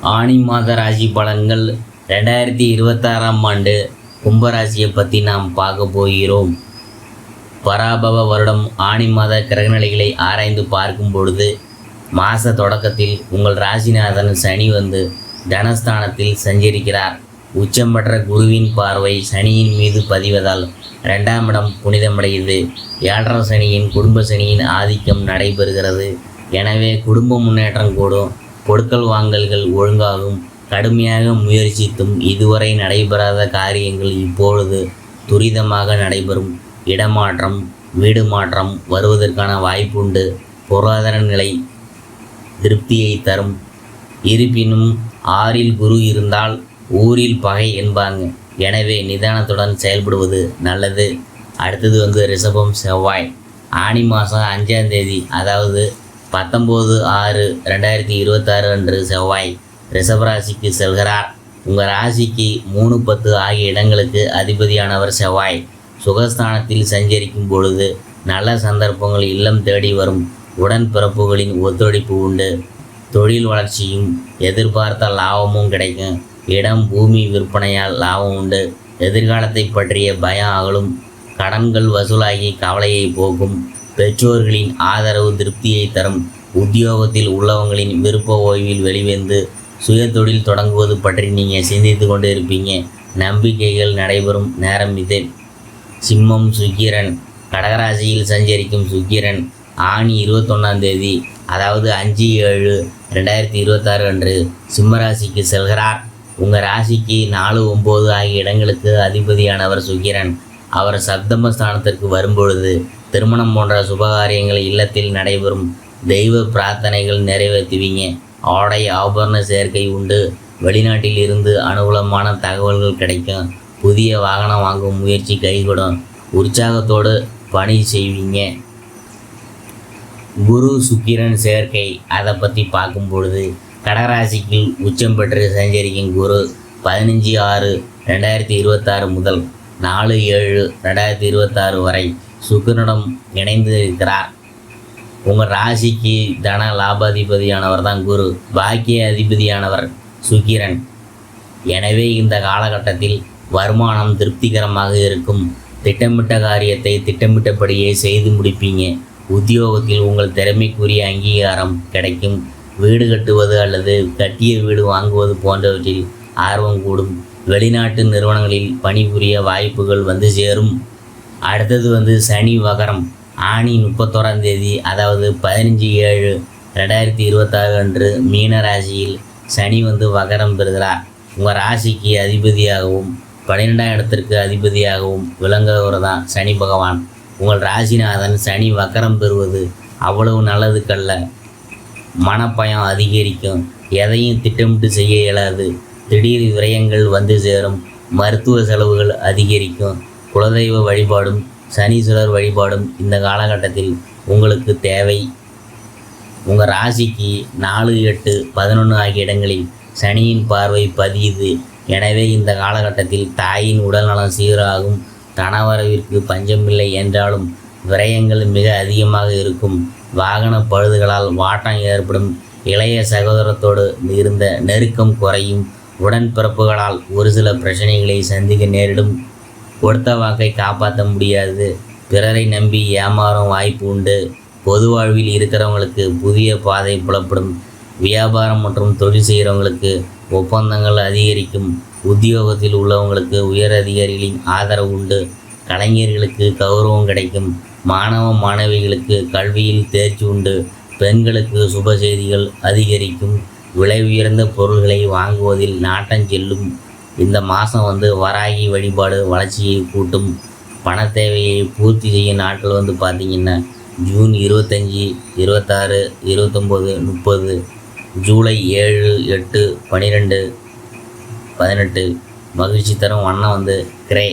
ஆனி மாத ராசி பலன்கள் 2026ஆம் ஆண்டு கும்பராசியை பற்றி நாம் பார்க்க போகிறோம். பராபவ வருடம் ஆனி மாத கிரகநிலைகளை ஆராய்ந்து பார்க்கும் பொழுது மாத தொடக்கத்தில் உங்கள் ராசிநாதன் சனி வந்து தனஸ்தானத்தில் சஞ்சரிக்கிறார். உச்சம் பெற்ற குருவின் பார்வை சனியின் மீது பதிவதால் 2ஆம் இடம் புனிதமடைகிறது. 7.5 சனியின் குடும்ப சனியின் ஆதிக்கம் நடைபெறுகிறது. எனவே குடும்ப முன்னேற்றம் கூடும். கொடுக்கல் வாங்கல்கள் ஒழுங்காகும். கடுமையாக முயற்சித்தும் இதுவரை நடைபெறாத காரியங்கள் இப்பொழுது துரிதமாக நடைபெறும். இடமாற்றம், வீடு மாற்றம் வருவதற்கான வாய்ப்புண்டு. பொருளாதார நிலை திருப்தியை தரும். இருப்பினும் 6இல் குரு இருந்தால் ஊரில் பகை என்பாங்க. எனவே நிதானத்துடன் செயல்படுவது நல்லது. அடுத்தது ரிஷபம். செவ்வாய் ஆனி மாதம் 5ஆம் தேதி, அதாவது 19/6/2026 அன்று செவ்வாய் ரிஷபராசிக்கு செல்கிறார். உங்கள் ராசிக்கு 3, 10 ஆகிய இடங்களுக்கு அதிபதியானவர் செவ்வாய் சுகஸ்தானத்தில் சஞ்சரிக்கும் பொழுது நல்ல சந்தர்ப்பங்கள் இல்லம் தேடி வரும். உடன்பிறப்புகளின் ஒத்துழைப்பு உண்டு. தொழில் வளர்ச்சியும் எதிர்பார்த்த லாபமும் கிடைக்கும். இடம் பூமி விற்பனையால் லாபம் உண்டு. எதிர்காலத்தை பற்றிய பயம் அகலும். கடன்கள் வசூலாகி கவலையை போக்கும். பெற்றோர்களின் ஆதரவு திருப்தியை தரும். உத்தியோகத்தில் உள்ளவங்களின் விருப்ப ஓய்வில் வெளிவந்து சுய தொழில் தொடங்குவது பற்றி நீங்கள் சிந்தித்து கொண்டு இருப்பீங்க. நம்பிக்கைகள் நடைபெறும் நேரம் இது. சிம்மம். சுக்கிரன் கடகராசியில் சஞ்சரிக்கும் சுக்கிரன் ஆனி 21ஆம் தேதி, அதாவது 5/7/2026 அன்று சிம்மராசிக்கு செல்கிறார். உங்கள் ராசிக்கு 4, 9 ஆகிய இடங்களுக்கு அதிபதியானவர் சுக்கிரன். அவர் சப்தமஸ்தானத்திற்கு வரும்பொழுது திருமணம் போன்ற சுபகாரியங்கள் இல்லத்தில் நடைபெறும். தெய்வ பிரார்த்தனைகள் நிறைவேற்றுவீங்க. ஆடை ஆபரண சேர்க்கை உண்டு. வெளிநாட்டில் இருந்து அனுகூலமான தகவல்கள் கிடைக்கும். புதிய வாகனம் வாங்கும் முயற்சி கைகூடும். உற்சாகத்தோடு பணி செய்வீங்க. குரு சுக்கிரன் சேர்க்கை, அதை பற்றி பார்க்கும் பொழுது கடகராசிக்கு உச்சம் பெற்று சஞ்சரிக்கும் குரு 15/6/2026 முதல் 4/7/2026 வரை சுக்கிரனுடன் இணைந்து இருக்கிறார். உங்கள் ராசிக்கு தன லாபாதிபதியானவர் தான் குரு. பாக்கிய அதிபதியானவர் சுக்கிரன். எனவே இந்த காலகட்டத்தில் வருமானம் திருப்திகரமாக இருக்கும். திட்டமிட்ட காரியத்தை திட்டமிட்டபடியே செய்து முடிப்பீங்க. உத்தியோகத்தில் உங்கள் திறமைக்குரிய அங்கீகாரம் கிடைக்கும். வீடு கட்டுவது அல்லது கட்டிய வீடு வாங்குவது போன்றவற்றில் ஆர்வம் கூடும். வெளிநாட்டு நிறுவனங்களில் பணிபுரிய வாய்ப்புகள் வந்து சேரும். அடுத்தது சனி வகரம் ஆனி 31ஆம் தேதி, அதாவது 15/7/2026 அன்று மீன ராசியில் சனி வகரம் பெறுகிறார். உங்கள் ராசிக்கு அதிபதியாகவும் 12ஆம் இடத்திற்கு அதிபதியாகவும் விளங்குகிறவர் தான் சனி பகவான். உங்கள் ராசிநாதன் சனி வக்கரம் பெறுவது அவ்வளவு நல்லதுக்கல்ல. மனப்பயம் அதிகரிக்கும். எதையும் திட்டமிட்டு செய்ய இயலாது. திடீர் விரயங்கள் வந்து சேரும். மருத்துவ செலவுகள் அதிகரிக்கும். குலதெய்வ வழிபாடும் சனீஸ்வரர் வழிபாடும் இந்த காலகட்டத்தில் உங்களுக்கு தேவை. உங்கள் ராசிக்கு 4, 8, 11 ஆகிய இடங்களில் சனியின் பார்வை பதியுது. எனவே இந்த காலகட்டத்தில் தாயின் உடல்நலம் சீராகும். தனவரவிற்கு பஞ்சமில்லை என்றாலும் விரயங்கள் மிக அதிகமாக இருக்கும். வாகன பழுதுகளால் வாட்டம் ஏற்படும். இளைய சகோதரத்தோடு இருந்த நெருக்கம் குறையும். உடன்பிறப்புகளால் ஒரு சில பிரச்சனைகளை சந்திக்க நேரிடும். கொடுத்த வாக்கை காப்பாற்ற முடியாது. பிறரை நம்பி ஏமாறும் வாய்ப்பு உண்டு. பொது வாழ்வில் இருக்கிறவங்களுக்கு புதிய பாதை புலப்படும். வியாபாரம் மற்றும் தொழில் செய்கிறவங்களுக்கு ஒப்பந்தங்கள் அதிகரிக்கும். உத்தியோகத்தில் உள்ளவங்களுக்கு உயர் அதிகாரிகளின் ஆதரவு உண்டு. கலைஞர்களுக்கு கௌரவம் கிடைக்கும். மாணவ மாணவிகளுக்கு கல்வியில் தேர்ச்சி உண்டு. பெண்களுக்கு சுப செய்திகள் அதிகரிக்கும். விலை உயர்ந்த பொருள்களை வாங்குவதில் நாட்டம் செல்லும். இந்த மாதம் வராகி வழிபாடு வளர்ச்சியை கூட்டும். பண தேவையை பூர்த்தி செய்யும் நாட்கள் பார்த்திங்கன்னா ஜூன் 25, 26, 29, 30, ஜூலை 7, 8, 12, 18. மகிழ்ச்சி தரும் வண்ணம் கிரே.